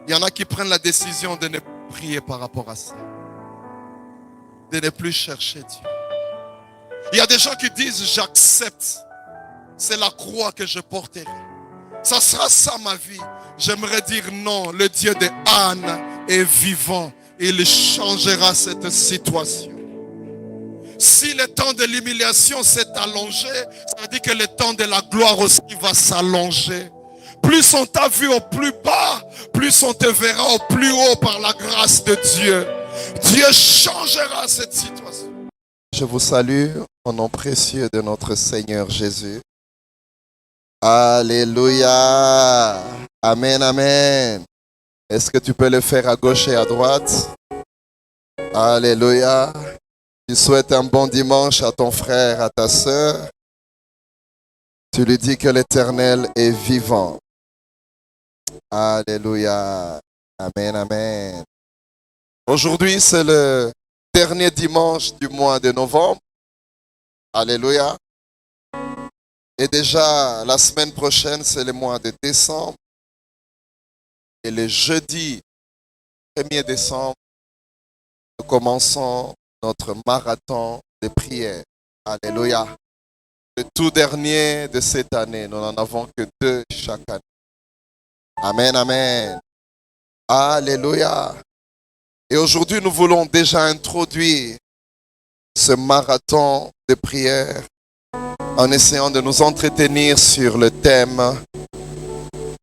Il y en a qui prennent la décision de ne plus prier par rapport à ça. De ne plus chercher Dieu. Il y a des gens qui disent, j'accepte. C'est la croix que je porterai. Ça sera ça ma vie. J'aimerais dire non. Le Dieu de Anne est vivant. Il changera cette situation. Si le temps de l'humiliation s'est allongé, ça veut dire que le temps de la gloire aussi va s'allonger. Plus on t'a vu au plus bas, plus on te verra au plus haut par la grâce de Dieu. Dieu changera cette situation. Je vous salue au nom précieux de notre Seigneur Jésus. Alléluia. Amen, amen. Est-ce que tu peux le faire à gauche et à droite? Alléluia. Tu souhaites un bon dimanche à ton frère, à ta sœur. Tu lui dis que l'Éternel est vivant. Alléluia. Amen, amen. Aujourd'hui, c'est le dernier dimanche du mois de novembre. Alléluia. Et déjà, la semaine prochaine, c'est le mois de décembre. Et le jeudi 1er décembre, nous commençons notre marathon de prière. Alléluia. Le tout dernier de cette année. Nous n'en avons que 2 chaque année. Amen, amen. Alléluia. Et aujourd'hui, nous voulons déjà introduire ce marathon de prière en essayant de nous entretenir sur le thème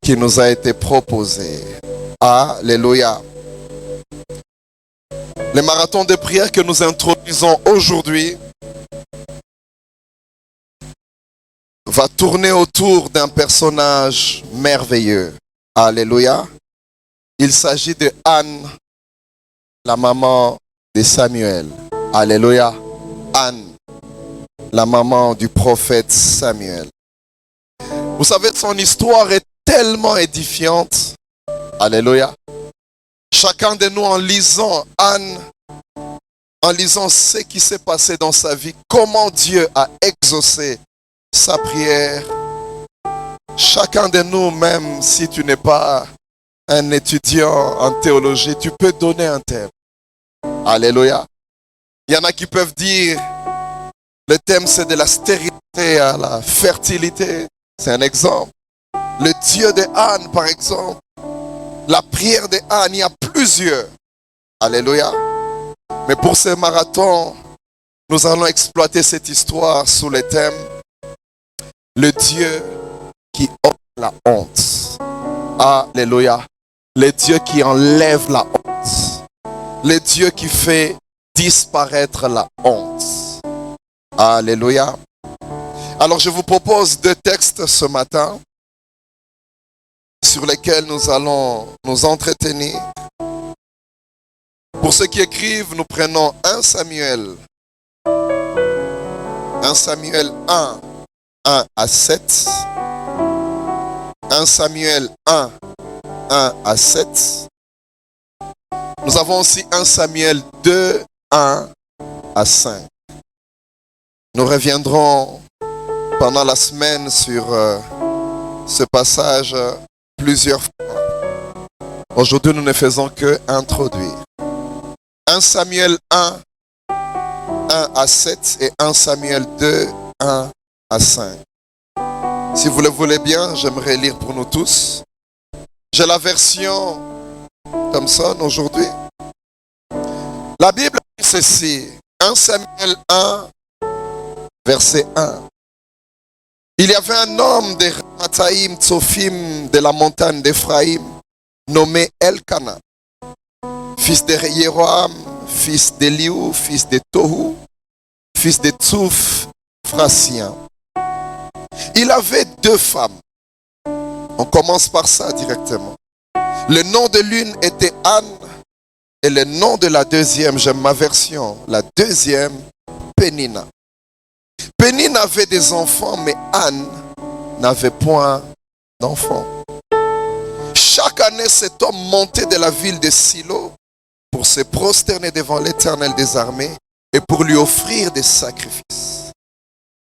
qui nous a été proposé. Alléluia. Le marathon de prière que nous introduisons aujourd'hui va tourner autour d'un personnage merveilleux. Alléluia. Il s'agit de Anne, la maman de Samuel. Alléluia. Anne, la maman du prophète Samuel. Vous savez, son histoire est tellement édifiante. Alléluia. Chacun de nous, en lisant Anne, en lisant ce qui s'est passé dans sa vie, comment Dieu a exaucé sa prière. Chacun de nous, même si tu n'es pas un étudiant en théologie, tu peux donner un thème. Alléluia. Il y en a qui peuvent dire, le thème c'est de la stérilité à la fertilité. C'est un exemple. Le Dieu de Anne, par exemple. La prière de Anne, il y a plusieurs. Alléluia. Mais pour ce marathon, nous allons exploiter cette histoire sous le thème le Dieu qui ôte la honte. Alléluia. Le Dieu qui enlève la honte. Le Dieu qui fait disparaître la honte. Alléluia. Alors je vous propose 2 textes ce matin sur lesquels nous allons nous entretenir. Pour ceux qui écrivent, nous prenons 1 Samuel. 1 Samuel 1, 1 à 7. 1 Samuel 1, 1 à 7. Nous avons aussi 1 Samuel 2, 1 à 5. Nous reviendrons pendant la semaine sur ce passage plusieurs fois. Aujourd'hui, nous ne faisons que introduire. 1 Samuel 1, 1 à 7 et 1 Samuel 2, 1 à 5. Si vous le voulez bien, j'aimerais lire pour nous tous. J'ai la version Thomson aujourd'hui. La Bible dit ceci. 1 Samuel 1, verset 1. Il y avait un homme de Ramathaïm Tsophim de la montagne d'Éphraïm nommé Elkana, fils de Jéroham, fils d'Eliou, fils de Tohu, fils de Tsouf, Phrasien. Il avait 2 femmes. On commence par ça directement. Le nom de l'une était Anne et le nom de la deuxième, j'aime ma version, la deuxième, Pénina. Pénina avait des enfants, mais Anne n'avait point d'enfants. Chaque année, cet homme montait de la ville de Silo pour se prosterner devant l'Éternel des armées et pour lui offrir des sacrifices.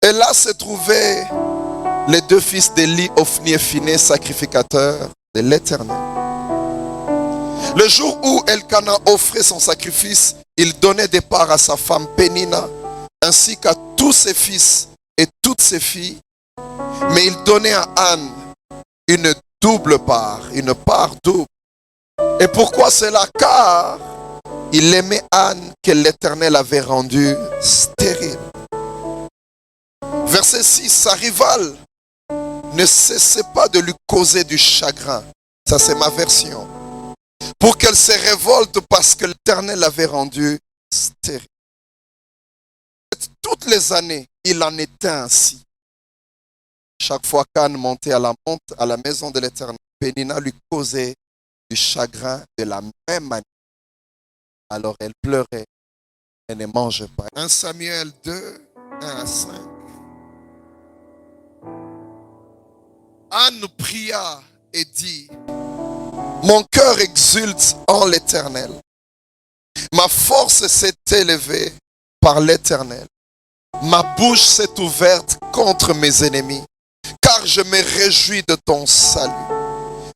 Et là se trouvaient les 2 fils d'Éli, Ophni et Phiné, sacrificateurs de l'Éternel. Le jour où Elkana offrait son sacrifice, il donnait des parts à sa femme Pénina, ainsi qu'à tous ses fils et toutes ses filles. Mais il donnait à Anne une double part, une part double. Et pourquoi cela? Car il aimait Anne que l'Éternel avait rendue stérile. Verset 6, sa rivale ne cessait pas de lui causer du chagrin. Ça, c'est ma version. Pour qu'elle se révolte parce que l'Éternel l'avait rendue stérile. Toutes les années, il en était ainsi. Chaque fois qu'Anne montait à la maison de l'Éternel, Pénina lui causait du chagrin de la même manière. Alors elle pleurait et ne mangeait pas. 1 Samuel 2, 1 à 5. Anne pria et dit: mon cœur exulte en l'Éternel. Ma force s'est élevée par l'Éternel. Ma bouche s'est ouverte contre mes ennemis, car je me réjouis de ton salut.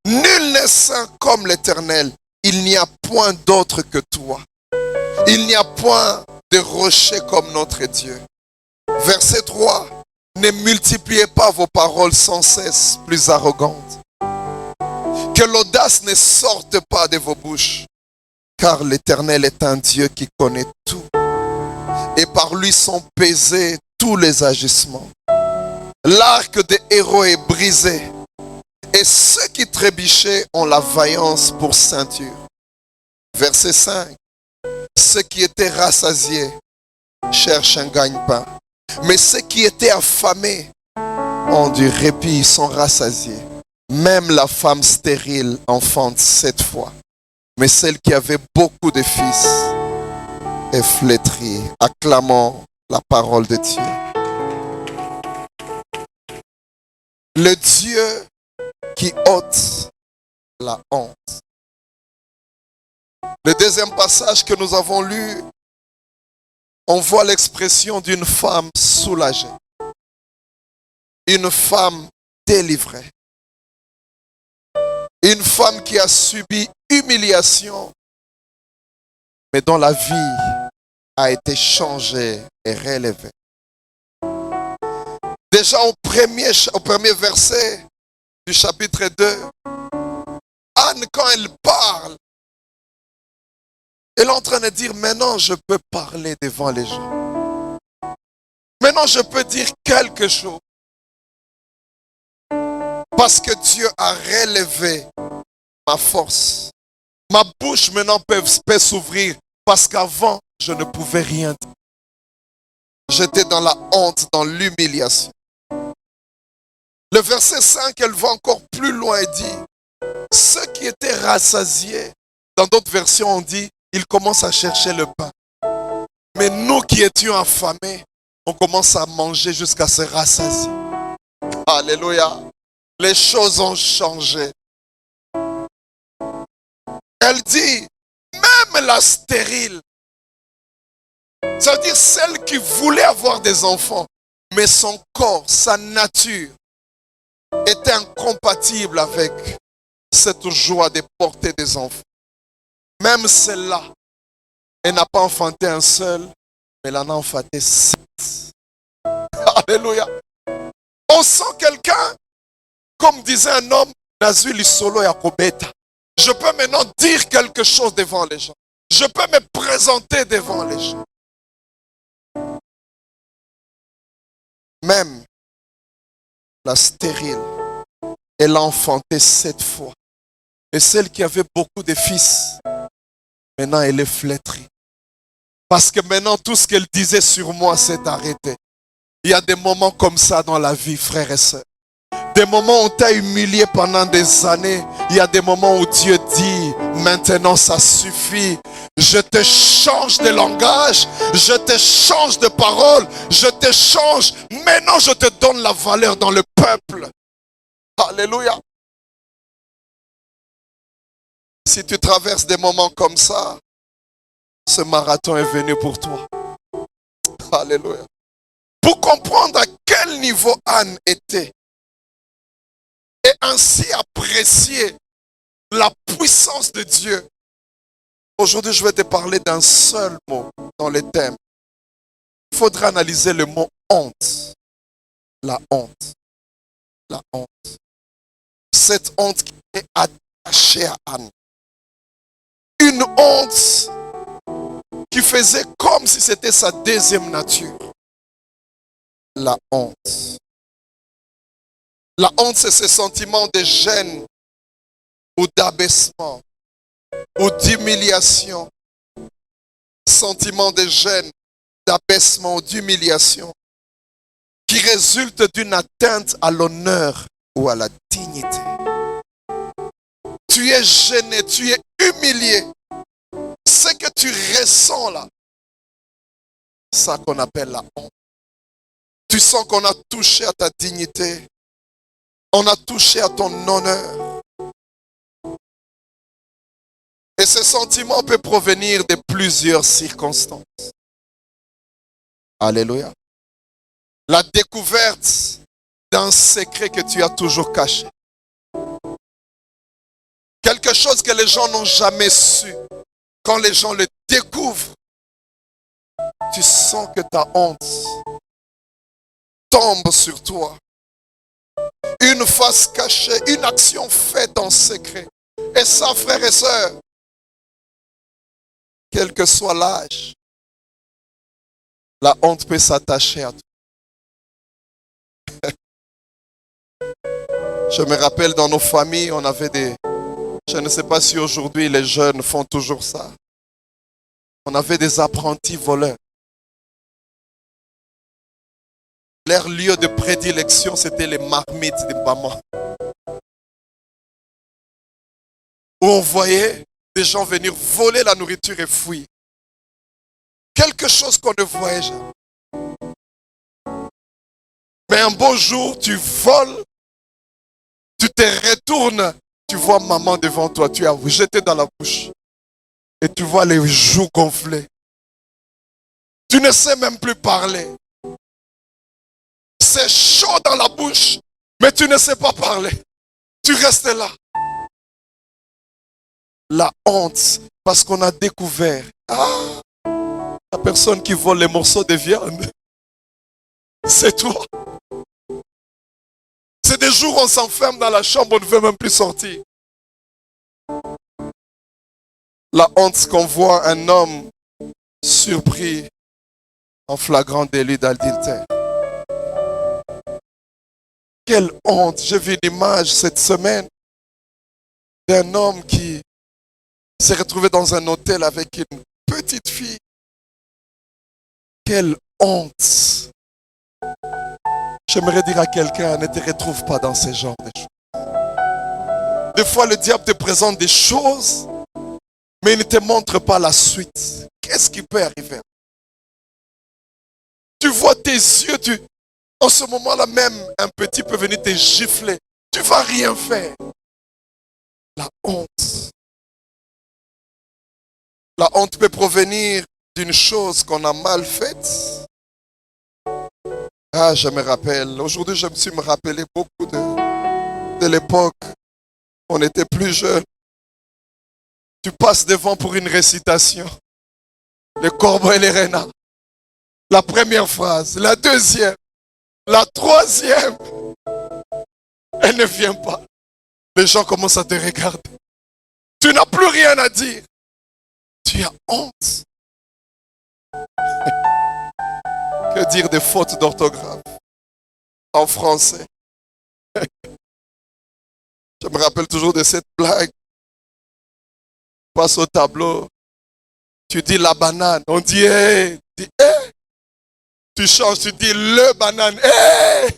Nul n'est saint comme l'Éternel. Il n'y a point d'autre que toi. Il n'y a point de rocher comme notre Dieu. Verset 3. Ne multipliez pas vos paroles sans cesse, plus arrogantes. Que l'audace ne sorte pas de vos bouches, car l'Éternel est un Dieu qui connaît tout, et par lui sont pesés tous les agissements. L'arc des héros est brisé, et ceux qui trébuchaient ont la vaillance pour ceinture. Verset 5. Ceux qui étaient rassasiés cherchent un gagne-pain, mais ceux qui étaient affamés ont du répit, ils sont rassasiés. Même la femme stérile enfante 7 fois, mais celle qui avait beaucoup de fils est flétrie. Acclamons la parole de Dieu. Le Dieu qui ôte la honte. Le deuxième passage que nous avons lu, on voit l'expression d'une femme soulagée, une femme délivrée, une femme qui a subi humiliation, mais dont la vie a été changée et relevée. Déjà au premier verset du chapitre 2, Anne, quand elle parle, elle est en train de dire: maintenant je peux parler devant les gens. Maintenant je peux dire quelque chose. Parce que Dieu a relevé ma force. Ma bouche maintenant peut s'ouvrir. Parce qu'avant, je ne pouvais rien dire. J'étais dans la honte, dans l'humiliation. Le verset 5, elle va encore plus loin et dit: ceux qui étaient rassasiés, dans d'autres versions on dit, ils commencent à chercher le pain. Mais nous qui étions affamés, on commence à manger jusqu'à se rassasier. Alléluia. Les choses ont changé. Elle dit, même la stérile, ça veut dire celle qui voulait avoir des enfants, mais son corps, sa nature, était incompatible avec cette joie de porter des enfants. Même celle-là, elle n'a pas enfanté un seul, mais elle en a enfanté 7. Alléluia. On sent quelqu'un, comme disait un homme, Nazuli Solo Yakobeta. Je peux maintenant dire quelque chose devant les gens. Je peux me présenter devant les gens. Même la stérile, elle a enfanté 7 fois. Et celle qui avait beaucoup de fils, maintenant elle est flétrie. Parce que maintenant tout ce qu'elle disait sur moi s'est arrêté. Il y a des moments comme ça dans la vie, frères et sœurs. Des moments où on t'a humilié pendant des années. Il y a des moments où Dieu dit, maintenant ça suffit. Je te change de langage, je te change de parole, je te change. Maintenant je te donne la valeur dans le peuple. Alléluia. Si tu traverses des moments comme ça, ce marathon est venu pour toi. Alléluia. Pour comprendre à quel niveau Anne était et ainsi apprécier la puissance de Dieu, Aujourd'hui, je vais te parler d'un seul mot dans les thèmes. Il faudra analyser le mot honte. La honte. La honte. Cette honte qui est attachée à Anne. Une honte qui faisait comme si c'était sa deuxième nature. La honte. La honte, c'est ce sentiment de gêne ou d'abaissement ou d'humiliation. Sentiment de gêne, d'abaissement ou d'humiliation qui résulte d'une atteinte à l'honneur ou à la dignité. Tu es gêné, tu es humilié. Ce que tu ressens là, c'est ça qu'on appelle la honte. Tu sens qu'on a touché à ta dignité. On a touché à ton honneur. Et ce sentiment peut provenir de plusieurs circonstances. Alléluia. La découverte d'un secret que tu as toujours caché. Quelque chose que les gens n'ont jamais su. Quand les gens le découvrent, tu sens que ta honte tombe sur toi. Une face cachée, une action faite en secret. Et ça, frères et sœurs, quel que soit l'âge, la honte peut s'attacher à toi. Je me rappelle dans nos familles, on avait des... Je ne sais pas si aujourd'hui les jeunes font toujours ça. On avait des apprentis voleurs. Leur lieu de prédilection, c'était les marmites des mamans. Où on voyait des gens venir voler la nourriture et fuir. Quelque chose qu'on ne voyait jamais. Mais un beau jour, tu voles, tu te retournes, tu vois maman devant toi, tu as jeté dans la bouche. Et tu vois les joues gonflées. Tu ne sais même plus parler. C'est chaud dans la bouche, mais tu ne sais pas parler. Tu restes là. La honte, parce qu'on a découvert. Ah, la personne qui vole les morceaux de viande, c'est toi. C'est des jours où on s'enferme dans la chambre, on ne veut même plus sortir. La honte qu'on voit un homme surpris en flagrant délit d'adultère. Quelle honte! J'ai vu une image cette semaine d'un homme qui s'est retrouvé dans un hôtel avec une petite fille. Quelle honte! J'aimerais dire à quelqu'un, ne te retrouve pas dans ce genre de choses. Des fois, le diable te présente des choses, mais il ne te montre pas la suite. Qu'est-ce qui peut arriver? Tu vois tes yeux, en ce moment-là même, un petit peut venir te gifler. Tu ne vas rien faire. La honte. La honte peut provenir d'une chose qu'on a mal faite. Ah, je me rappelle. Aujourd'hui, je me suis rappelé beaucoup de l'époque. On était plus jeunes. Tu passes devant pour une récitation. Les corbeaux et les renards. La première phrase, la deuxième, la troisième. Elle ne vient pas. Les gens commencent à te regarder. Tu n'as plus rien à dire. Tu as honte. Que dire des fautes d'orthographe en français? Je me rappelle toujours de cette blague. Passe au tableau. Tu dis la banane. On dit hey. Tu dis hey. Tu changes, tu dis le banane. Hey.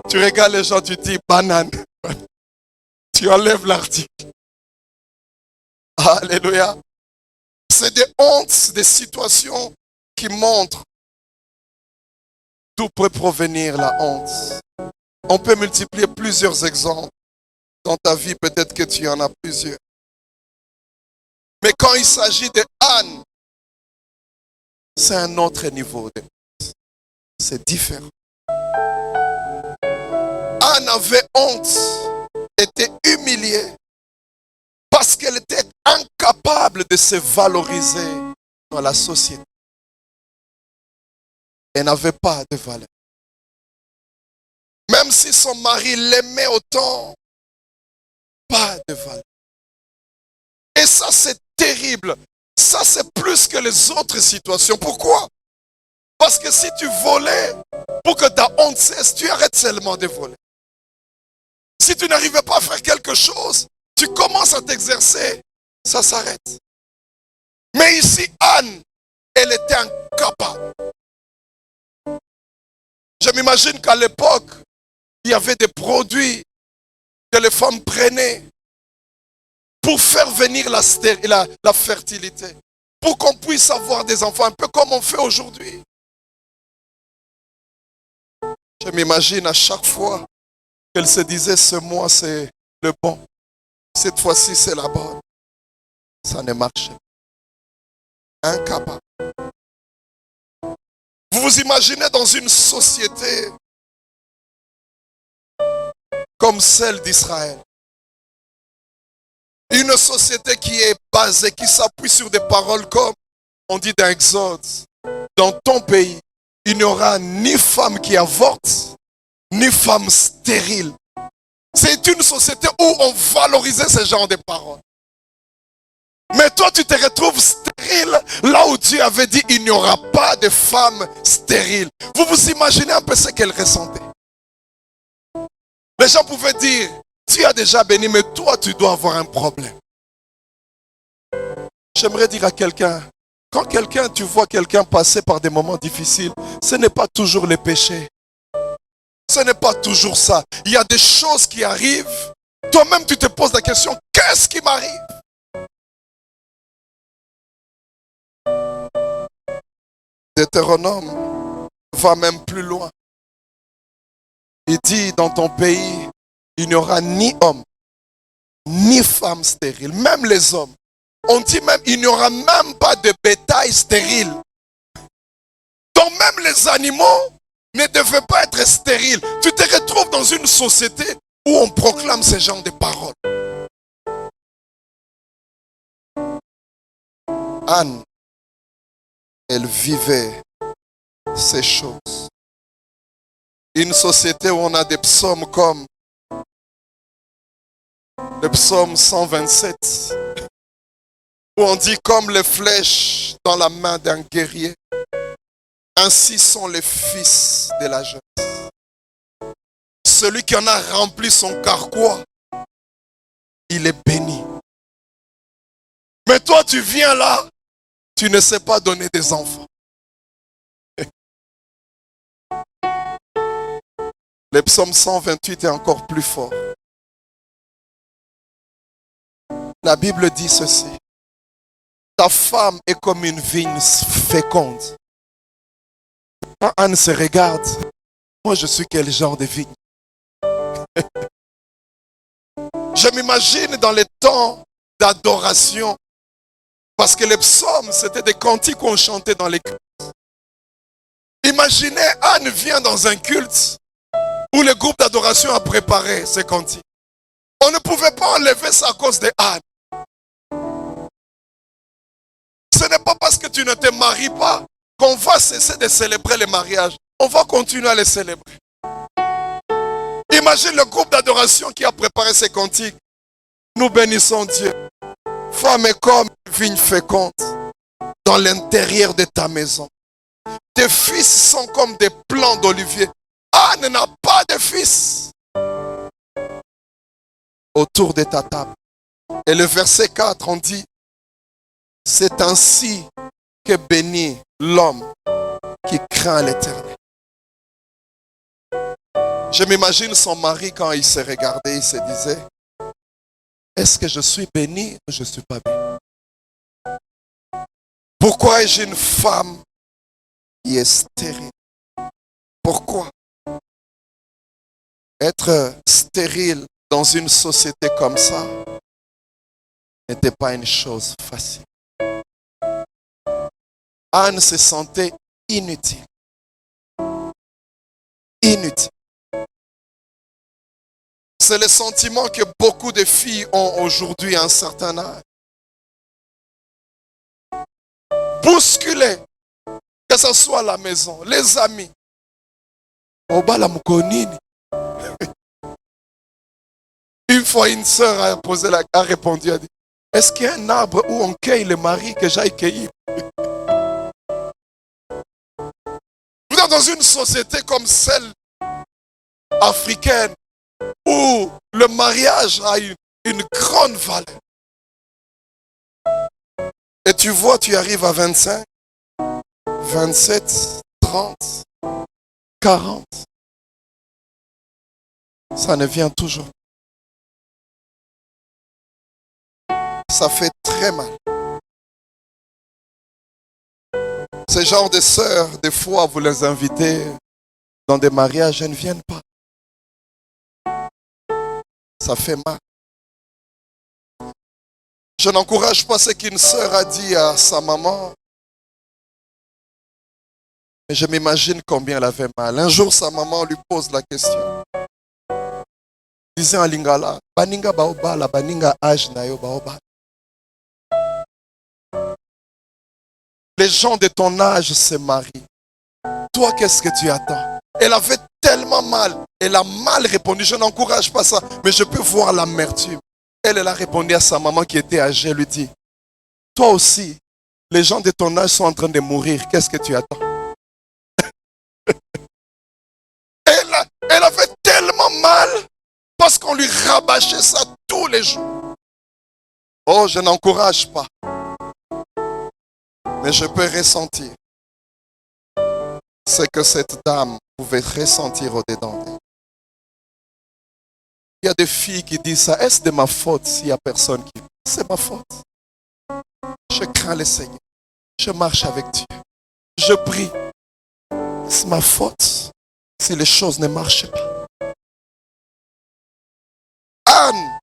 Tu regardes les gens, tu dis banane. Tu enlèves l'article. Alléluia. C'est des hontes, des situations qui montrent d'où peut provenir la honte. On peut multiplier plusieurs exemples. Dans ta vie, peut-être que tu en as plusieurs. Mais quand il s'agit de Anne, c'est un autre niveau de honte. C'est différent. Anne avait honte, était humiliée, parce qu'elle était incapable incapable de se valoriser dans la société. Elle n'avait pas de valeur. Même si son mari l'aimait autant, pas de valeur. Et ça, c'est terrible. Ça, c'est plus que les autres situations. Pourquoi? Parce que si tu volais, pour que ta honte cesse, tu arrêtes seulement de voler. Si tu n'arrivais pas à faire quelque chose, tu commences à t'exercer, ça s'arrête. Mais ici, Anne, elle était incapable. Je m'imagine qu'à l'époque, il y avait des produits que les femmes prenaient pour faire venir la fertilité, pour qu'on puisse avoir des enfants, un peu comme on fait aujourd'hui. Je m'imagine à chaque fois qu'elle se disait, ce mois c'est le bon, cette fois-ci c'est la bonne. Ça ne marche pas. Incapable. Vous vous imaginez dans une société comme celle d'Israël. Une société qui est basée, qui s'appuie sur des paroles comme on dit dans Exode. Dans ton pays, il n'y aura ni femme qui avorte, ni femme stérile. C'est une société où on valorisait ce genre de paroles. Mais toi, tu te retrouves stérile là où Dieu avait dit il n'y aura pas de femme stérile. Vous vous imaginez un peu ce qu'elle ressentait. Les gens pouvaient dire, tu as déjà béni, mais toi, tu dois avoir un problème. J'aimerais dire à quelqu'un, quand tu vois quelqu'un passer par des moments difficiles, ce n'est pas toujours les péchés. Ce n'est pas toujours ça. Il y a des choses qui arrivent. Toi-même, tu te poses la question, qu'est-ce qui m'arrive? Deutéronome va même plus loin. Il dit, dans ton pays, il n'y aura ni homme, ni femme stérile, même les hommes. On dit même, il n'y aura même pas de bétail stérile. Donc même les animaux ne devaient pas être stériles. Tu te retrouves dans une société où on proclame ce genre de paroles. Anne, elle vivait ces choses. Une société où on a des psaumes comme le psaume 127, où on dit comme les flèches dans la main d'un guerrier, ainsi sont les fils de la jeunesse. Celui qui en a rempli son carquois, il est béni. Mais toi, tu viens là, tu ne sais pas donner des enfants. Le psaume 128 est encore plus fort. La Bible dit ceci. Ta femme est comme une vigne féconde. Quand Anne se regarde, moi je suis quel genre de vigne? Je m'imagine dans les temps d'adoration, parce que les psaumes, c'était des cantiques qu'on chantait dans les cultes. Imaginez, Anne vient dans un culte où le groupe d'adoration a préparé ces cantiques. On ne pouvait pas enlever ça à cause de Anne. Ce n'est pas parce que tu ne te maries pas qu'on va cesser de célébrer les mariages. On va continuer à les célébrer. Imagine le groupe d'adoration qui a préparé ces cantiques. Nous bénissons Dieu. Femme est comme une vigne féconde dans l'intérieur de ta maison. Tes fils sont comme des plants d'olivier. Anne n'a pas de fils autour de ta table. Et le verset 4, on dit, c'est ainsi que bénit l'homme qui craint l'Éternel. Je m'imagine son mari quand il se regardait, il se disait, est-ce que je suis béni ou je ne suis pas béni? Pourquoi ai-je une femme qui est stérile? Pourquoi? Être stérile dans une société comme ça n'était pas une chose facile. Anne se sentait inutile. Inutile. C'est le sentiment que beaucoup de filles ont aujourd'hui à un certain âge. bousculer, que ce soit à la maison, les amis. Obala Mukonini. Une fois, une sœur a répondu, a dit, est-ce qu'il y a un arbre où on cueille le mari que j'aille cueillir? Vous êtes dans une société comme celle africaine où le mariage a une grande valeur. Et tu vois, tu arrives à 25, 27, 30, 40. Ça ne vient toujours. Ça fait très mal. Ce genre de sœurs, des fois, vous les invitez dans des mariages, elles ne viennent pas. Ça fait mal. Je n'encourage pas ce qu'une sœur a dit à sa maman. Mais je m'imagine combien elle avait mal. Un jour, sa maman lui pose la question. Disait en lingala, baninga baobala, baninga âge nayo baobala. Les gens de ton âge se marient. Toi, qu'est-ce que tu attends? Elle avait tellement mal. Elle a mal répondu. Je n'encourage pas ça. Mais je peux voir l'amertume. Elle a répondu à sa maman qui était âgée. Elle lui dit, toi aussi, les gens de ton âge sont en train de mourir. Qu'est-ce que tu attends? Elle avait tellement mal parce qu'on lui rabâchait ça tous les jours. Oh, je n'encourage pas. Mais je peux ressentir ce que cette dame pouvait ressentir au-dedans d'elle. Il y a des filles qui disent ça. Est-ce de ma faute s'il n'y a personne qui... C'est ma faute. Je crains le Seigneur. Je marche avec Dieu. Je prie. C'est ma faute si les choses ne marchent pas. Anne,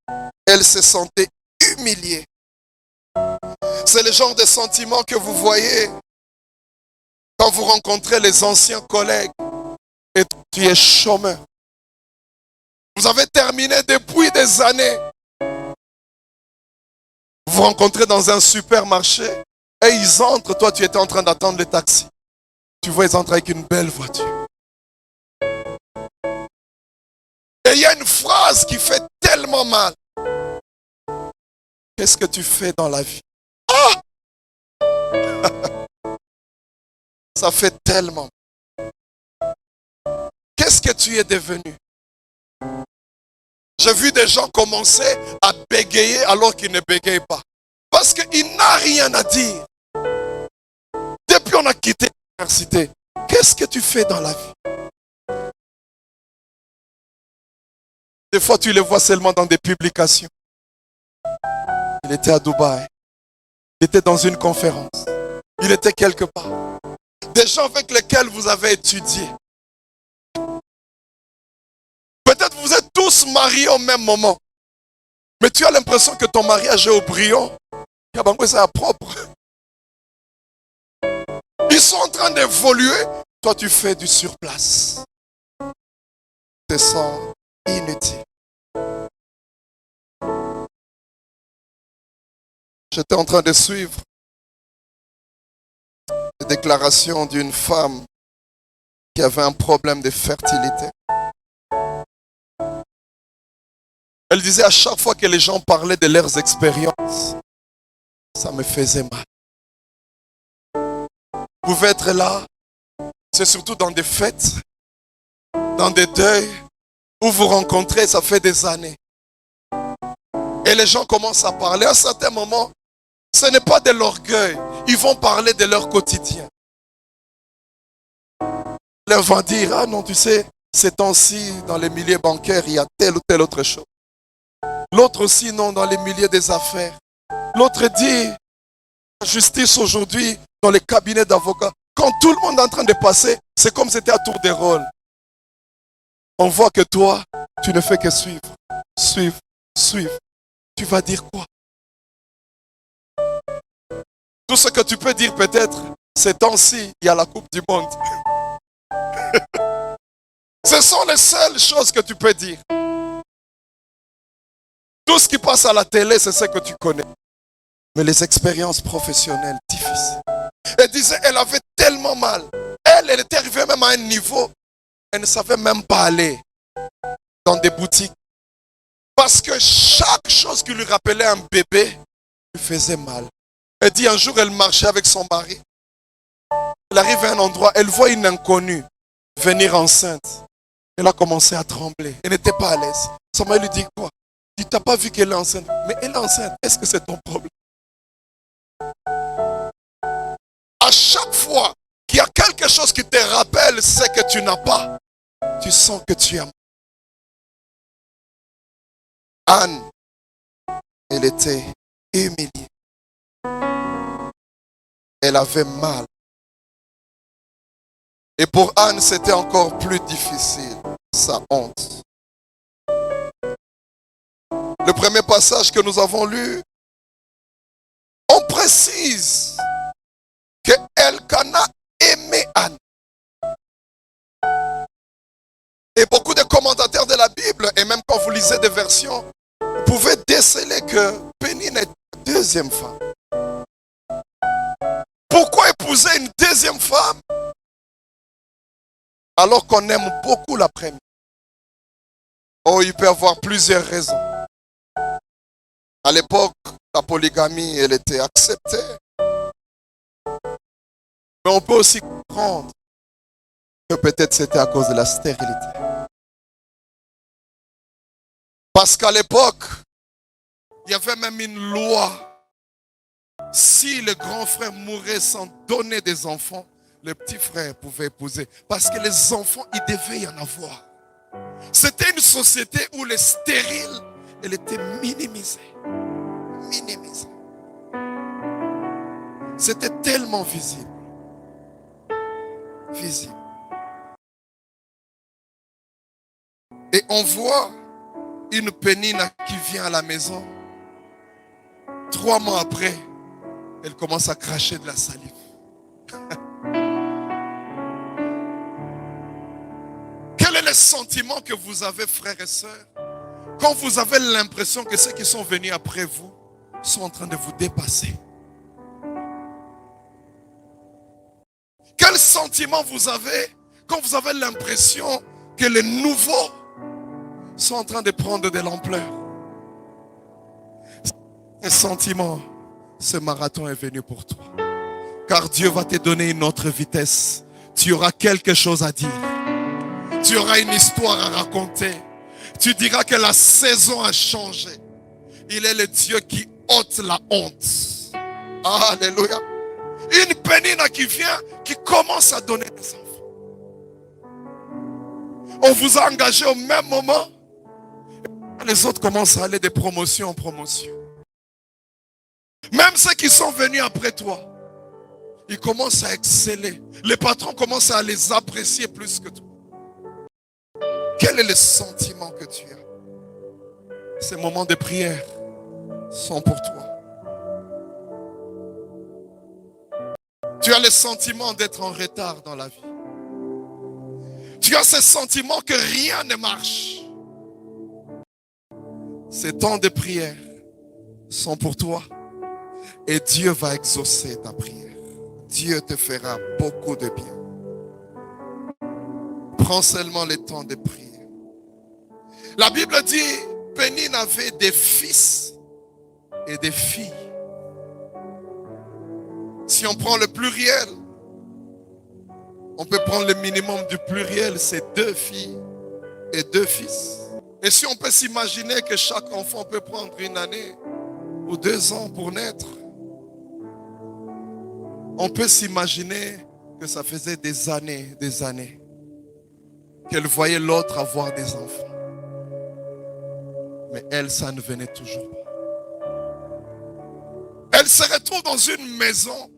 elle se sentait humiliée. C'est le genre de sentiment que vous voyez quand vous rencontrez les anciens collègues et tu es chômeur. Vous avez terminé depuis des années. Vous vous rencontrez dans un supermarché et ils entrent. Toi, tu étais en train d'attendre le taxi. Tu vois, ils entrent avec une belle voiture. Et il y a une phrase qui fait tellement mal. Qu'est-ce que tu fais dans la vie? Ah! Ça fait tellement mal. Qu'est-ce que tu es devenu? J'ai vu des gens commencer à bégayer alors qu'ils ne bégayent pas. Parce qu'il n'a rien à dire. Depuis qu'on a quitté l'université, qu'est-ce que tu fais dans la vie? Des fois, tu les vois seulement dans des publications. Il était à Dubaï. Il était dans une conférence. Il était quelque part. Des gens avec lesquels vous avez étudié. Peut-être vous êtes tous mariés au même moment. Mais tu as l'impression que ton mariage est au brillant. C'est à propre. Ils sont en train d'évoluer. Toi, tu fais du surplace. Tu te sens inutile. J'étais en train de suivre les déclarations d'une femme qui avait un problème de fertilité. Elle disait à chaque fois que les gens parlaient de leurs expériences, ça me faisait mal. Vous pouvez être là, c'est surtout dans des fêtes, dans des deuils, où vous rencontrez, ça fait des années. Et les gens commencent à parler. À un certain moment, ce n'est pas de l'orgueil. Ils vont parler de leur quotidien. Ils vont dire, ah non, tu sais, ces temps-ci, dans les milieux bancaires, il y a telle ou telle autre chose. L'autre aussi, non, dans les milieux des affaires. L'autre dit, la justice aujourd'hui, dans les cabinets d'avocats. Quand tout le monde est en train de passer, c'est comme si c'était à tour de rôle. On voit que toi, tu ne fais que suivre, suivre, suivre. Tu vas dire quoi? Tout ce que tu peux dire peut-être, ces temps-ci, il y a la Coupe du Monde. Ce sont les seules choses que tu peux dire. Tout ce qui passe à la télé, c'est ce que tu connais. Mais les expériences professionnelles, difficiles. Elle disait, elle avait tellement mal. Elle était arrivée même à un niveau, elle ne savait même pas aller dans des boutiques. Parce que chaque chose qui lui rappelait un bébé lui faisait mal. Elle dit un jour, elle marchait avec son mari. Elle arrive à un endroit, elle voit une inconnue venir enceinte. Elle a commencé à trembler. Elle n'était pas à l'aise. Son mari lui dit quoi? Tu n'as pas vu qu'elle est enceinte? Mais elle est enceinte. Est-ce que c'est ton problème? À chaque fois qu'il y a quelque chose qui te rappelle ce que tu n'as pas, tu sens que tu as mal. Anne, elle était humiliée. Elle avait mal. Et pour Anne, c'était encore plus difficile, sa honte. Le premier passage que nous avons lu, on précise que Elkana aimait Anne. Et beaucoup de commentateurs de la Bible, et même quand vous lisez des versions, vous pouvez déceler que Pénine est la deuxième femme. Pourquoi épouser une deuxième femme alors qu'on aime beaucoup la première? Oh, il peut y avoir plusieurs raisons. À l'époque, la polygamie, elle était acceptée. Mais on peut aussi comprendre que peut-être c'était à cause de la stérilité. Parce qu'à l'époque, il y avait même une loi. Si le grand frère mourait sans donner des enfants, le petit frère pouvait épouser. Parce que les enfants, il devait y en avoir. C'était une société où les stériles, elle était minimisée. Minimisée. C'était tellement visible. Visible. Et on voit une Pénine qui vient à la maison. 3 mois après, elle commence à cracher de la salive. Quel est le sentiment que vous avez, frères et sœurs, quand vous avez l'impression que ceux qui sont venus après vous sont en train de vous dépasser? Quel sentiment vous avez quand vous avez l'impression que les nouveaux sont en train de prendre de l'ampleur? Ce sentiment, ce marathon est venu pour toi. Car Dieu va te donner une autre vitesse. Tu auras quelque chose à dire. Tu auras une histoire à raconter. Tu diras que la saison a changé. Il est le Dieu qui ôte la honte. Alléluia. Une Pénine qui vient, qui commence à donner des enfants. On vous a engagé au même moment. Les autres commencent à aller de promotion en promotion. Même ceux qui sont venus après toi, ils commencent à exceller. Les patrons commencent à les apprécier plus que toi. Quel est le sentiment que tu as? Ces moments de prière sont pour toi. Tu as le sentiment d'être en retard dans la vie. Tu as ce sentiment que rien ne marche. Ces temps de prière sont pour toi. Et Dieu va exaucer ta prière. Dieu te fera beaucoup de bien. Prends seulement le temps de prier. La Bible dit, Pénine avait des fils et des filles. Si on prend le pluriel, on peut prendre le minimum du pluriel, c'est 2 filles et 2 fils. Et si on peut s'imaginer que chaque enfant peut prendre 1 année ou 2 ans pour naître, on peut s'imaginer que ça faisait des années qu'elle voyait l'autre avoir des enfants. Mais elle, ça ne venait toujours pas. Elle se retrouve dans une maison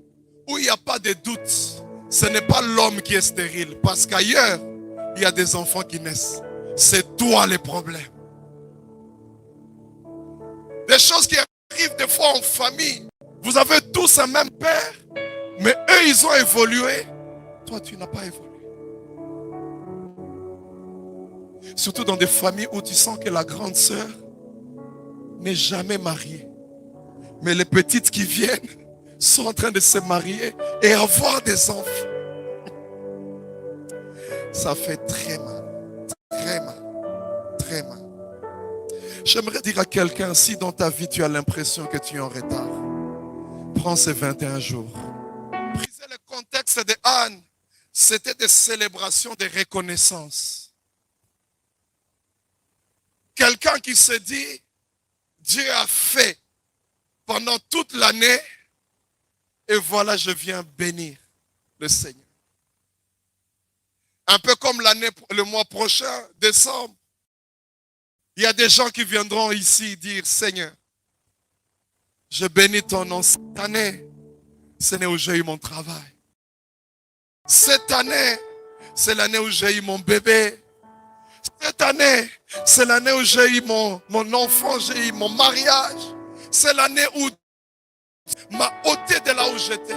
où il n'y a pas de doute. Ce n'est pas l'homme qui est stérile. Parce qu'ailleurs, il y a des enfants qui naissent. C'est toi le problème. Des choses qui arrivent des fois en famille. Vous avez tous un même père. Mais eux, ils ont évolué. Toi, tu n'as pas évolué. Surtout dans des familles où tu sens que la grande sœur n'est jamais mariée. Mais les petites qui viennent sont en train de se marier et avoir des enfants. Ça fait très mal, très mal, très mal. J'aimerais dire à quelqu'un, si dans ta vie tu as l'impression que tu es en retard, prends ces 21 jours. Brisez le contexte de Anne, c'était des célébrations de reconnaissance. Quelqu'un qui se dit, Dieu a fait pendant toute l'année, et voilà, je viens bénir le Seigneur. Un peu comme le mois prochain, décembre, il y a des gens qui viendront ici dire, Seigneur, je bénis ton nom. Cette année, c'est l'année où j'ai eu mon travail. Cette année, c'est l'année où j'ai eu mon bébé. Cette année, c'est l'année où j'ai eu mon enfant, j'ai eu mon mariage. C'est l'année où m'a ôté de là où j'étais.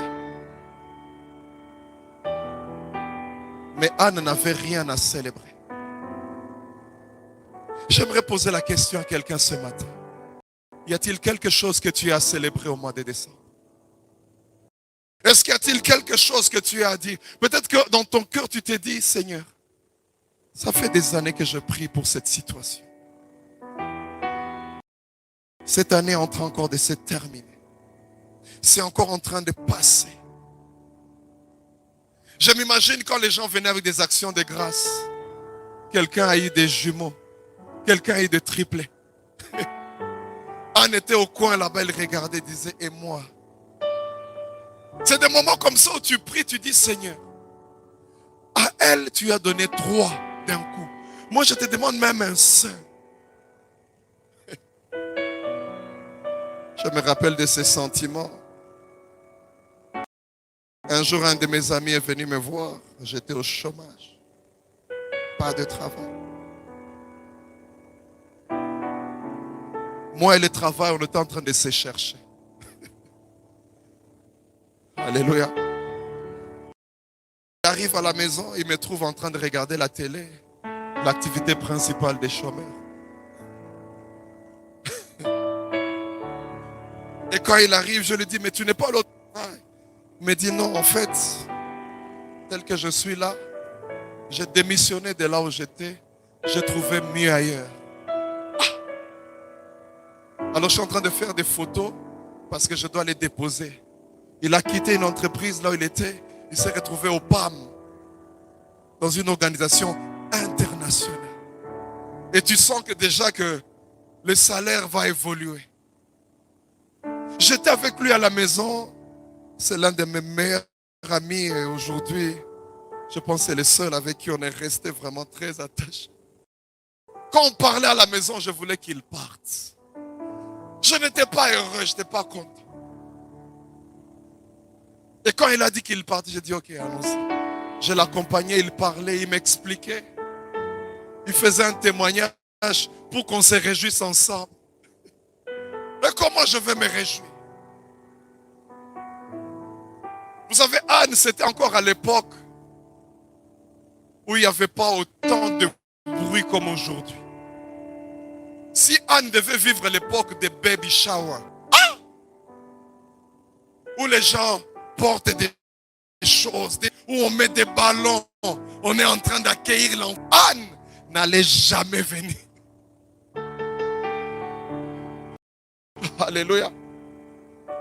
Mais Anne n'avait rien à célébrer. J'aimerais poser la question à quelqu'un ce matin. Y a-t-il quelque chose que tu as célébré au mois de décembre? Est-ce qu'il y a-t-il quelque chose que tu as dit? Peut-être que dans ton cœur tu t'es dit, Seigneur, ça fait des années que je prie pour cette situation. Cette année est en train encore de se terminer. C'est encore en train de passer. Je m'imagine quand les gens venaient avec des actions de grâce. Quelqu'un a eu des jumeaux. Quelqu'un a eu des triplés. Anne était au coin là-bas, elle regardait, disait, et moi? C'est des moments comme ça où tu pries, tu dis, Seigneur, à elle, tu as donné 3 d'un coup. Moi, je te demande même un seul. Je me rappelle de ces sentiments. Un jour, un de mes amis est venu me voir. J'étais au chômage. Pas de travail. Moi et le travail, on était en train de se chercher. Alléluia. Il arrive à la maison, il me trouve en train de regarder la télé. L'activité principale des chômeurs. Et quand il arrive, je lui dis, mais tu n'es pas l'autre travail. Il me dit, non, en fait, tel que je suis là, j'ai démissionné de là où j'étais. J'ai trouvé mieux ailleurs. Alors je suis en train de faire des photos parce que je dois les déposer. Il a quitté une entreprise là où il était. Il s'est retrouvé au PAM, dans une organisation internationale. Et tu sens que déjà que le salaire va évoluer. J'étais avec lui à la maison. C'est l'un de mes meilleurs amis et aujourd'hui, je pense que c'est le seul avec qui on est resté vraiment très attachés. Quand on parlait à la maison, je voulais qu'il parte. Je n'étais pas heureux, je n'étais pas content. Et quand il a dit qu'il partait, j'ai dit, ok, allons-y. Je l'accompagnais, il parlait, il m'expliquait. Il faisait un témoignage pour qu'on se réjouisse ensemble. Mais comment je vais me réjouir? Vous savez, Anne, c'était encore à l'époque où il n'y avait pas autant de bruit comme aujourd'hui. Si Anne devait vivre l'époque des baby showers, où les gens portent des choses, où on met des ballons, on est en train d'accueillir l'enfant, Anne n'allait jamais venir. Alléluia.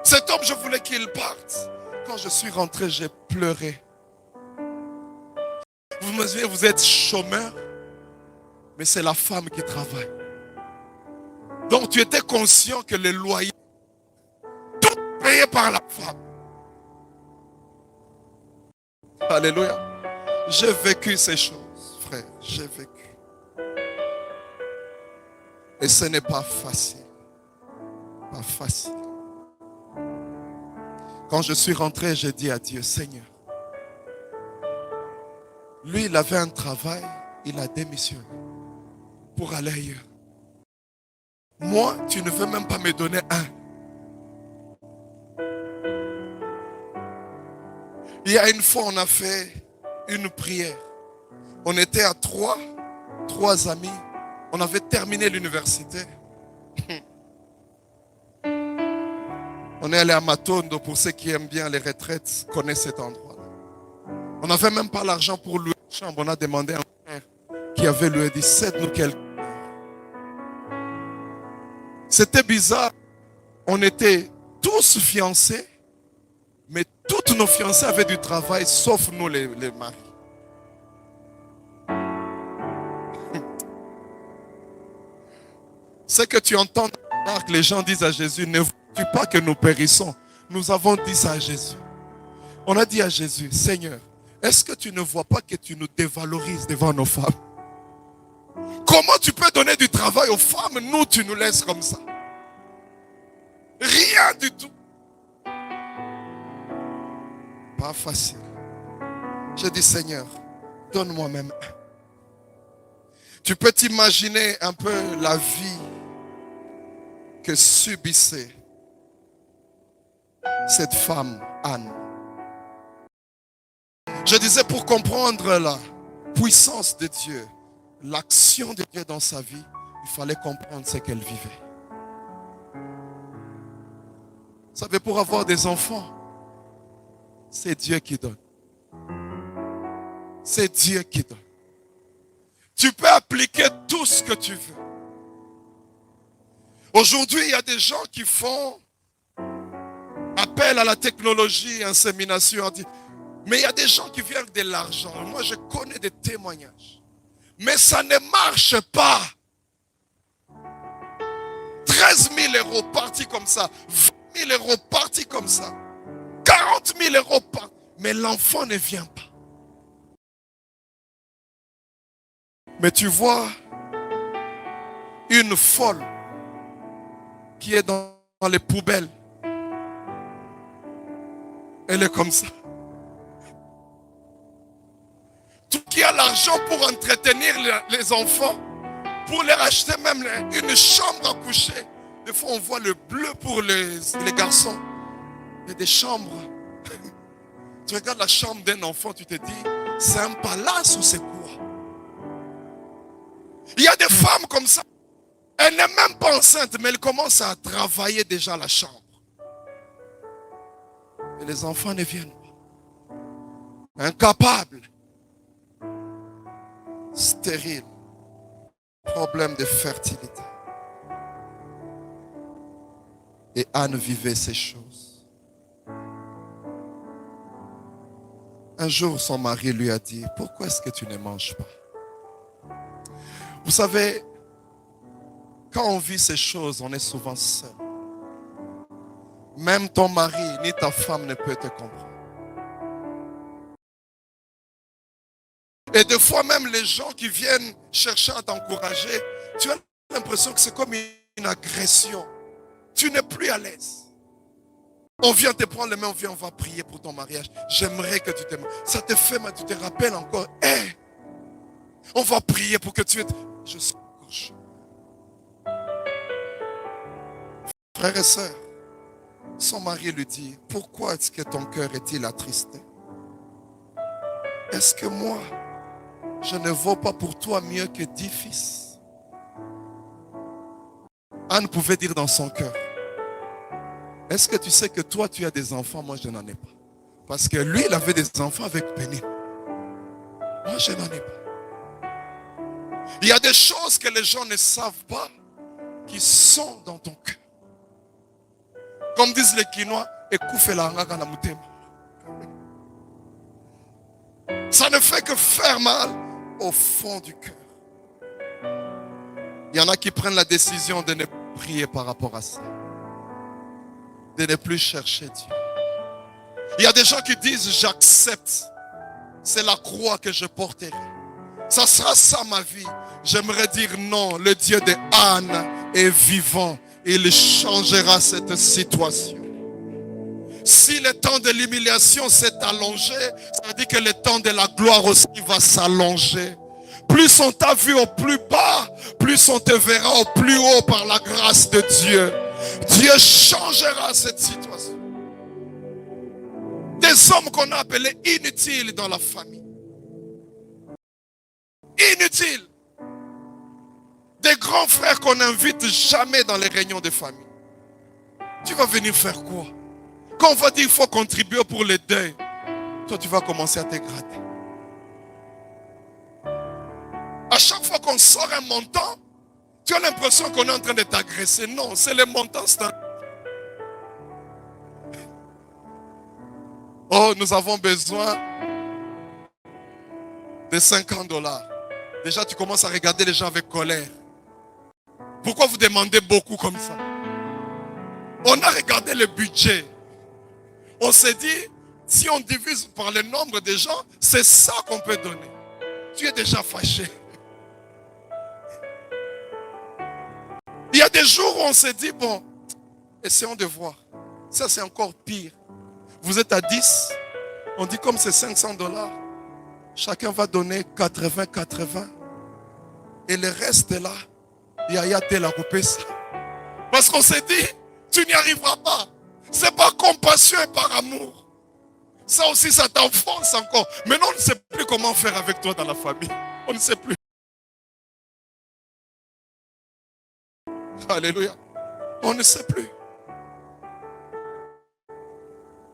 Cet homme, je voulais qu'il parte. Quand je suis rentré, j'ai pleuré. Vous me dites, vous êtes chômeur, mais c'est la femme qui travaille. Donc tu étais conscient que les loyers, tout payé par la femme. Alléluia. J'ai vécu ces choses, frère. J'ai vécu. Et ce n'est pas facile. Pas facile. Quand je suis rentré, j'ai dit à Dieu, Seigneur, lui, il avait un travail, il a démissionné pour aller ailleurs. Moi, tu ne veux même pas me donner un. Il y a une fois, on a fait une prière. On était à trois amis. On avait terminé l'université. On est allé à Matondo, pour ceux qui aiment bien les retraites, connaissent cet endroit. On n'avait même pas l'argent pour louer une chambre. On a demandé à un frère qui avait loué, dit, cède-nous quelqu'un. C'était bizarre. On était tous fiancés, mais toutes nos fiancées avaient du travail, sauf nous les maris. C'est que tu entends que les gens disent à Jésus, ne vois-tu pas que nous périssons? Nous avons dit ça à Jésus. On a dit à Jésus, Seigneur, est-ce que tu ne vois pas que tu nous dévalorises devant nos femmes? Comment tu peux donner du travail aux femmes? Nous, tu nous laisses comme ça. Rien du tout. Pas facile. Je dis, Seigneur, donne-moi même un. Tu peux t'imaginer un peu la vie que subissait cette femme, Anne. Je disais, pour comprendre la puissance de Dieu, l'action de Dieu dans sa vie, il fallait comprendre ce qu'elle vivait. Vous savez, pour avoir des enfants, c'est Dieu qui donne. C'est Dieu qui donne. Tu peux appliquer tout ce que tu veux. Aujourd'hui, il y a des gens qui font appel à la technologie, insémination. Mais il y a des gens qui viennent de l'argent. Moi, je connais des témoignages. Mais ça ne marche pas. 13 000 euros partis comme ça. 20 000 euros partis comme ça. 40 000 euros partis. Mais l'enfant ne vient pas. Mais tu vois une folle qui est dans les poubelles. Elle est comme ça. Tout qui a l'argent pour entretenir les enfants, pour leur acheter même une chambre à coucher. Des fois, on voit le bleu pour les garçons. Il y a des chambres. Tu regardes la chambre d'un enfant, tu te dis, c'est un palace ou c'est quoi? Il y a des femmes comme ça. Elle n'est même pas enceinte, mais elle commence à travailler déjà la chambre. Et les enfants ne viennent pas. Incapables. Stériles. Problème de fertilité. Et Anne vivait ces choses. Un jour, son mari lui a dit, pourquoi est-ce que tu ne manges pas? Vous savez, quand on vit ces choses, on est souvent seul. Même ton mari ni ta femme ne peut te comprendre. Et des fois même les gens qui viennent chercher à t'encourager, tu as l'impression que c'est comme une agression. Tu n'es plus à l'aise. On vient te prendre les mains, on va prier pour ton mariage. J'aimerais que tu t'aimes. Ça te fait mal, tu te rappelles encore. Hey, on va prier pour que tu aies... Je suis encore chaud. Frères et sœurs, son mari lui dit, pourquoi est-ce que ton cœur est-il attristé? Est-ce que moi, je ne vaux pas pour toi mieux que 10 fils? Anne pouvait dire dans son cœur, est-ce que tu sais que toi tu as des enfants, moi je n'en ai pas? Parce que lui il avait des enfants avec Péniel. Moi je n'en ai pas. Il y a des choses que les gens ne savent pas qui sont dans ton cœur. Comme disent les Quinois, ça ne fait que faire mal au fond du cœur. Il y en a qui prennent la décision de ne prier par rapport à ça. De ne plus chercher Dieu. Il y a des gens qui disent, j'accepte. C'est la croix que je porterai. Ça sera ça ma vie. J'aimerais dire non, le Dieu de Anne est vivant. Il changera cette situation. Si le temps de l'humiliation s'est allongé, ça veut dire que le temps de la gloire aussi va s'allonger. Plus on t'a vu au plus bas, plus on te verra au plus haut par la grâce de Dieu. Dieu changera cette situation. Des hommes qu'on a appelés inutiles dans la famille. Inutiles. Des grands frères qu'on n'invite jamais dans les réunions de famille. Tu vas venir faire quoi? Quand on va dire qu'il faut contribuer pour les deuils, toi tu vas commencer à te gratter. À chaque fois qu'on sort un montant, tu as l'impression qu'on est en train de t'agresser. Non, c'est le montant standard. Oh, nous avons besoin de 50 $. Déjà, tu commences à regarder les gens avec colère. Pourquoi vous demandez beaucoup comme ça? On a regardé le budget. On s'est dit, si on divise par le nombre de gens, c'est ça qu'on peut donner. Tu es déjà fâché. Il y a des jours où on s'est dit, bon, essayons de voir. Ça, c'est encore pire. Vous êtes à 10, on dit comme c'est 500 $, chacun va donner 80. Et le reste est là, Yaya tel a coupé ça. Parce qu'on s'est dit, tu n'y arriveras pas. C'est par compassion et par amour. Ça aussi, ça t'enfonce encore. Maintenant, on ne sait plus comment faire avec toi dans la famille. On ne sait plus. Alléluia. On ne sait plus.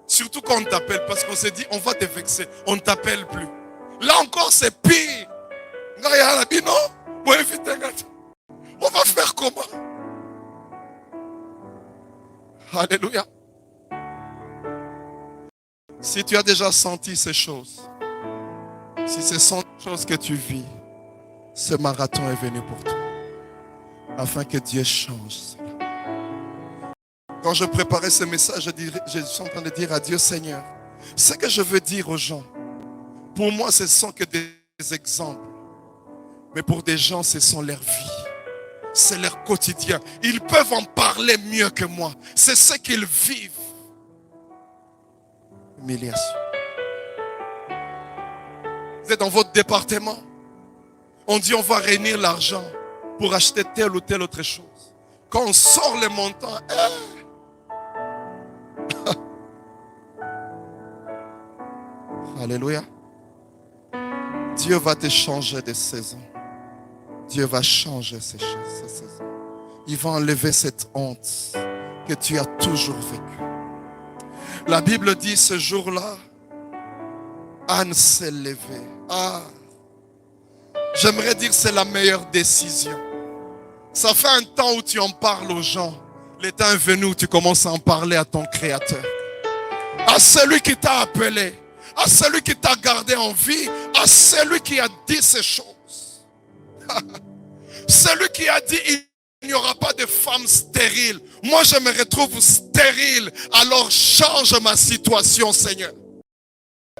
Surtout quand on t'appelle, parce qu'on s'est dit, on va te vexer. On ne t'appelle plus. Là encore, c'est pire. On va faire comment? Alléluia. Si tu as déjà senti ces choses, si ce sont des choses que tu vis, ce marathon est venu pour toi. Afin que Dieu change cela. Quand je préparais ce message, je suis en train de dire à Dieu, Seigneur, ce que je veux dire aux gens, pour moi, ce ne sont que des exemples. Mais pour des gens, ce sont leur vie. C'est leur quotidien. Ils peuvent en parler mieux que moi. C'est ce qu'ils vivent. Humiliation. Vous êtes dans votre département. On dit on va réunir l'argent pour acheter telle ou telle autre chose. Quand on sort les montants, Alléluia. Dieu va te changer de saison. Dieu va changer ces choses, ces saisons. Il va enlever cette honte que tu as toujours vécue. La Bible dit ce jour-là, Anne s'est levée. J'aimerais dire que c'est la meilleure décision. Ça fait un temps où tu en parles aux gens. Le temps est venu où tu commences à en parler à ton Créateur. À celui qui t'a appelé. À celui qui t'a gardé en vie. À celui qui a dit ces choses. Celui qui a dit il n'y aura pas de femme stérile. Moi je me retrouve stérile. Alors change ma situation, Seigneur.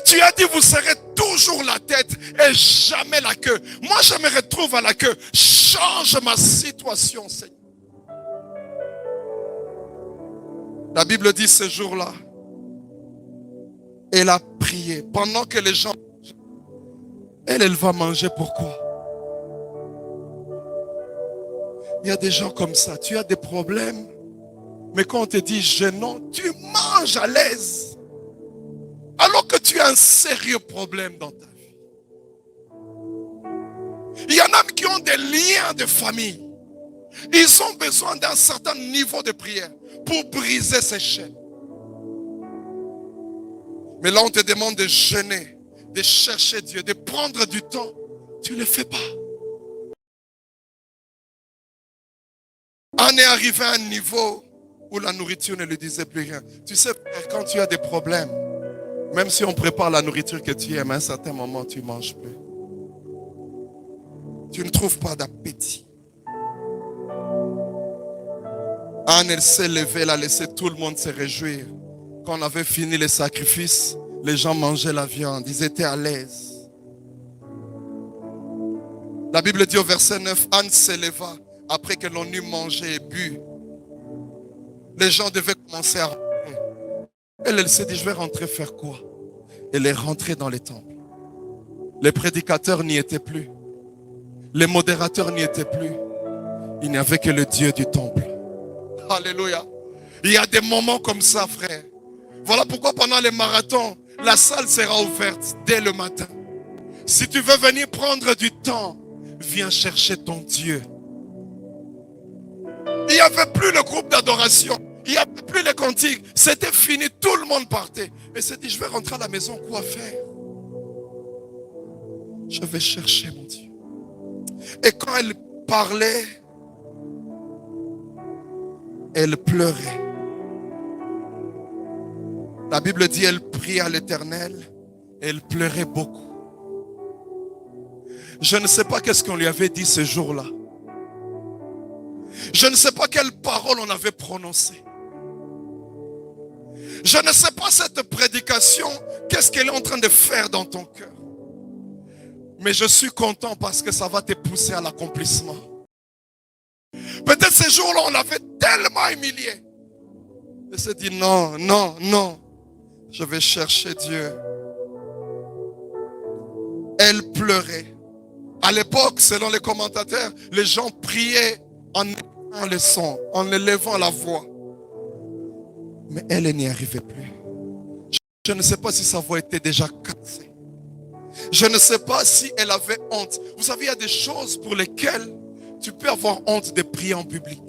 Tu as dit vous serez toujours la tête et jamais la queue. Moi je me retrouve à la queue. Change ma situation, Seigneur. La Bible dit ce jour-là, elle a prié pendant que les gens... Elle va manger pourquoi? Il y a des gens comme ça, tu as des problèmes, mais quand on te dit jeûnons, tu manges à l'aise. Alors que tu as un sérieux problème dans ta vie. Il y en a qui ont des liens de famille. Ils ont besoin d'un certain niveau de prière pour briser ces chaînes. Mais là, on te demande de jeûner, de chercher Dieu, de prendre du temps. Tu ne le fais pas. On est arrivé à un niveau où la nourriture ne lui disait plus rien. Tu sais, quand tu as des problèmes, même si on prépare la nourriture que tu aimes, à un certain moment, tu ne manges plus. Tu ne trouves pas d'appétit. Anne, elle s'est levée, elle a laissé tout le monde se réjouir. Quand on avait fini les sacrifices, les gens mangeaient la viande. Ils étaient à l'aise. La Bible dit au verset 9, Anne s'éleva après que l'on eut mangé et bu. Les gens devaient commencer à rentrer. Elle s'est dit, je vais rentrer faire quoi? Elle est rentrée dans les temples. Les prédicateurs n'y étaient plus. Les modérateurs n'y étaient plus. Il n'y avait que le Dieu du temple. Alléluia. Il y a des moments comme ça, frère. Voilà pourquoi pendant les marathons, la salle sera ouverte dès le matin. Si tu veux venir prendre du temps, viens chercher ton Dieu. Il n'y avait plus le groupe d'adoration. Il n'y avait plus les cantiques. C'était fini. Tout le monde partait. Elle s'est dit, je vais rentrer à la maison. Quoi faire? Je vais chercher mon Dieu. Et quand elle parlait, elle pleurait. La Bible dit, elle pria à l'Éternel. Elle pleurait beaucoup. Je ne sais pas qu'est-ce qu'on lui avait dit ce jour-là. Je ne sais pas quelle parole on avait prononcée. Je ne sais pas cette prédication, qu'est-ce qu'elle est en train de faire dans ton cœur. Mais je suis content parce que ça va te pousser à l'accomplissement. Peut-être ces jours-là, on l'avait tellement humilié. Elle s'est dit non, non, non. Je vais chercher Dieu. Elle pleurait. À l'époque, selon les commentateurs, les gens priaient en élevant le son, en élevant la voix. Mais elle n'y arrivait plus. Je ne sais pas si sa voix était déjà cassée. Je ne sais pas si elle avait honte. Vous savez, il y a des choses pour lesquelles tu peux avoir honte de prier en public.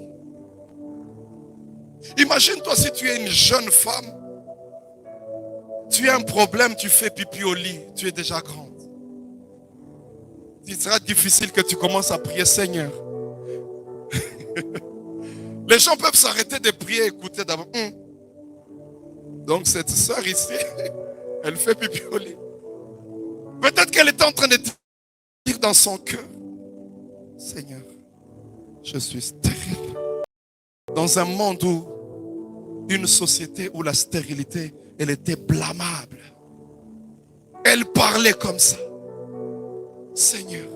Imagine-toi si tu es une jeune femme, tu as un problème, tu fais pipi au lit, tu es déjà grande. Il sera difficile que tu commences à prier, Seigneur. Les gens peuvent s'arrêter de prier et écouter d'abord. Donc cette sœur ici, elle fait pipi au lit. Peut-être qu'elle était en train de dire dans son cœur, Seigneur, je suis stérile. Dans un monde où, une société où la stérilité, elle était blâmable. Elle parlait comme ça. Seigneur,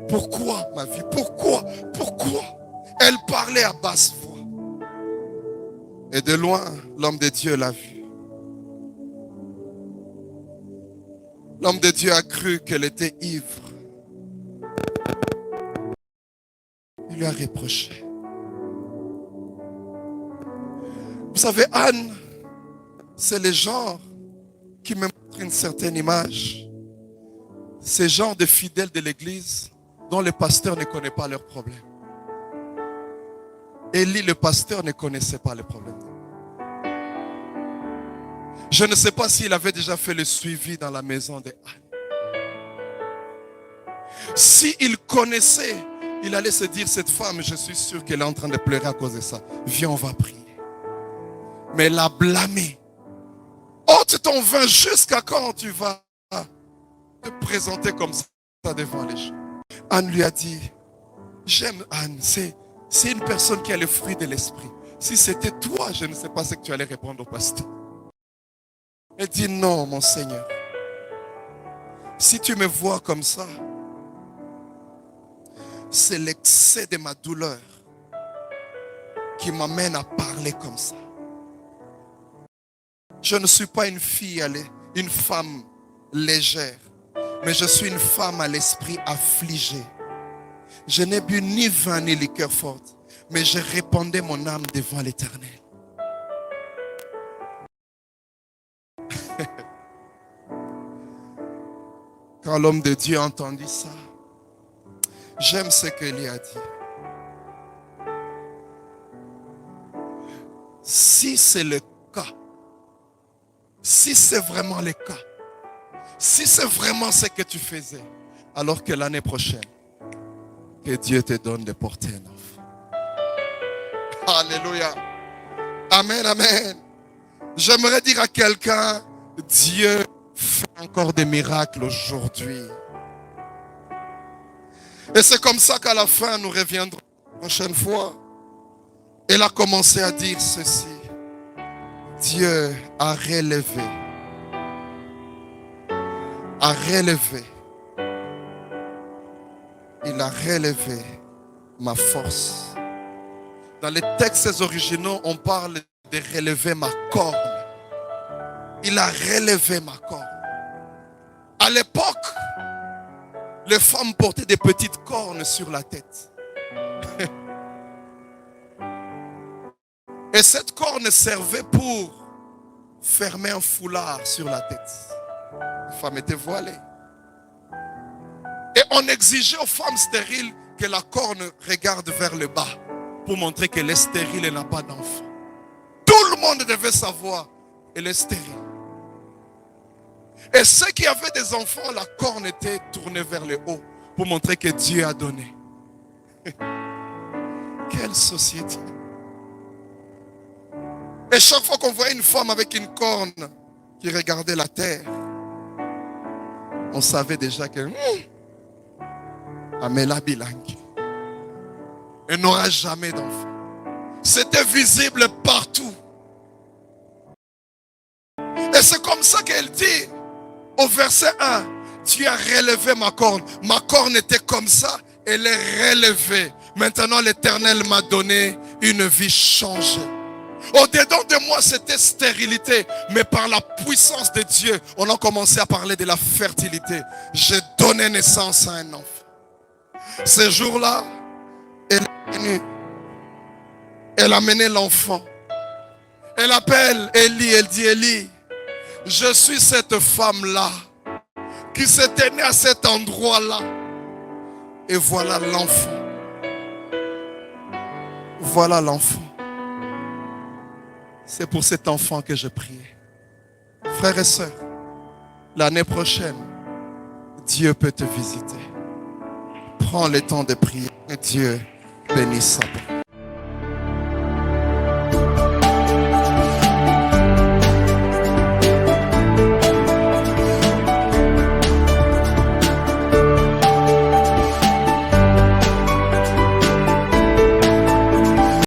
pourquoi ma vie? Pourquoi? Elle parlait à basse voix. Et de loin, l'homme de Dieu l'a vue. L'homme de Dieu a cru qu'elle était ivre. Il lui a reproché. Vous savez, Anne, c'est le genre qui me montre une certaine image. Ces gens de fidèles de l'église dont le pasteur ne connaît pas leurs problèmes. Élie, le pasteur, ne connaissait pas les problèmes. Je ne sais pas s'il avait déjà fait le suivi dans la maison de Anne. S'il connaissait, il allait se dire, cette femme, je suis sûr qu'elle est en train de pleurer à cause de ça. Viens, on va prier. Mais elle a blâmé. Ôte ton vin jusqu'à quand tu vas te présenter comme ça devant les gens. Anne lui a dit, j'aime Anne, c'est une personne qui a le fruit de l'esprit. Si c'était toi, je ne sais pas ce que tu allais répondre au pasteur. Elle dit, non, mon Seigneur. Si tu me vois comme ça, c'est l'excès de ma douleur qui m'amène à parler comme ça. Je ne suis pas une fille, une femme légère, mais je suis une femme à l'esprit affligé. Je n'ai bu ni vin ni liqueur forte, mais je répandais mon âme devant l'Éternel. Quand l'homme de Dieu a entendu ça, j'aime ce qu'il a dit. Si c'est le cas, si c'est vraiment le cas, si c'est vraiment ce que tu faisais, alors que l'année prochaine, que Dieu te donne de porter un enfant. Alléluia. Amen, amen. J'aimerais dire à quelqu'un, Dieu fait encore des miracles aujourd'hui. Et c'est comme ça qu'à la fin, nous reviendrons la prochaine fois. Elle a commencé à dire ceci. Dieu a relevé. Il a relevé ma force. Dans les textes originaux, on parle de relever ma corne. Il a relevé ma corne. À l'époque, les femmes portaient des petites cornes sur la tête. Et cette corne servait pour fermer un foulard sur la tête. Les femmes étaient voilées. Et on exigeait aux femmes stériles que la corne regarde vers le bas pour montrer qu'elle est stérile et n'a pas d'enfant. monde devait savoir, elle est stérile. Et ceux qui avaient des enfants, la corne était tournée vers le haut pour montrer que Dieu a donné. Quelle société! Et chaque fois qu'on voyait une femme avec une corne qui regardait la terre, on savait déjà que Amela Bilangi, elle n'aura jamais d'enfant. C'était visible partout. Et c'est comme ça qu'elle dit au verset 1, tu as relevé ma corne. Ma corne était comme ça, elle est relevée. Maintenant l'Éternel m'a donné une vie changée. Au-dedans de moi, c'était stérilité. Mais par la puissance de Dieu, on a commencé à parler de la fertilité. J'ai donné naissance à un enfant. Ce jour-là, elle est venue. Elle a mené l'enfant. Elle appelle Élie. Elle dit, Élie, je suis cette femme-là qui s'était née à cet endroit-là. Et voilà l'enfant. Voilà l'enfant. C'est pour cet enfant que je priais. Frères et sœurs, l'année prochaine, Dieu peut te visiter. Prends le temps de prier. Que Dieu bénisse sa parole.